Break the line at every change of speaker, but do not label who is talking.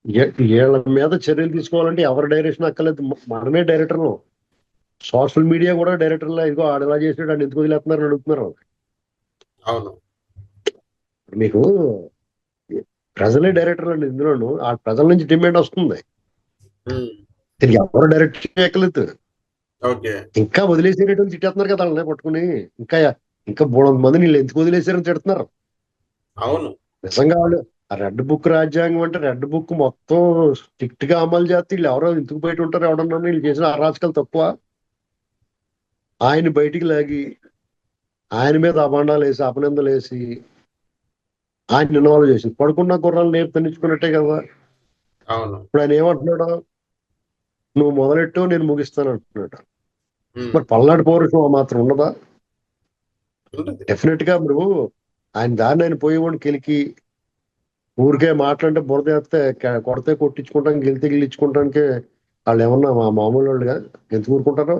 వీళ్ళ మీద చర్యలు తీసుకోవాలంటే ఎవరి డైరెక్షన్ అక్కర్లేదు, మనమే డైరెక్టర్లు. సోషల్ మీడియా కూడా డైరెక్టర్లా, ఇదిగో ఆడు ఎలా చేసాడు అని ఎందుకు వదిలేస్తున్నారు అడుగుతున్నారు.
అవును.
మీకు ప్రజలే డైరెక్టర్లు అండి ఇందులోను. ఆ ప్రజల నుంచి డిమాండ్ వస్తుంది.
ఉమ్,
దీనికి ఎవరు డైరెక్ట్ చేయక్కర్లేదు.
ఓకే.
ఇంకా వదిలేసేటట్టు తిట్టేస్తున్నారు కదా వాళ్ళని పట్టుకుని. ఇంకా ఇంకా 300 మంది వీళ్ళు ఎందుకు వదిలేసారని తిడుతున్నారు.
అవును.
నిజంగా వాళ్ళు ఆ రెడ్ బుక్ రాజ్యాంగం అంటే రెడ్ బుక్ మొత్తం స్ట్రిక్ట్ గా అమలు చేస్తే వీళ్ళు ఎవరో ఎందుకు బయట ఉంటారు, ఎవడన్నా వీళ్ళు చేసిన అరాచకాలు తక్కువ. ఆయన బయటికి లాగి ఆయన మీద అభాండాలు వేసి అపనిందలు వేసి ఆయన ఇన్వాల్వ్ చేసి పడుకున్న గుర్రాలు నేర్పు తెచ్చుకున్నట్టే కదా.
అవును.
ఇప్పుడు ఆయన ఏమంటున్నాడు, నువ్వు మొదలెట్టు నేను ముగిస్తాను అంటున్నాడు.
ఉమ్,
మరి పల్నాడు పౌరుషం ఆ మాత్రం ఉన్నదా?
ఉంటది.
డెఫినెట్ గా ఇప్పుడు ఆయన దారిని ఆయన పోయేవాడిని కెలికి ఊరికే మాట్లాడితే బురద వేస్తే కొడితే కొట్టించుకుంటాం, గెలితే గెలిచుకుంటానికి వాళ్ళు ఏమన్నా మా మామూలు వాళ్ళుగా ఎందుకు ఊరుకుంటారు?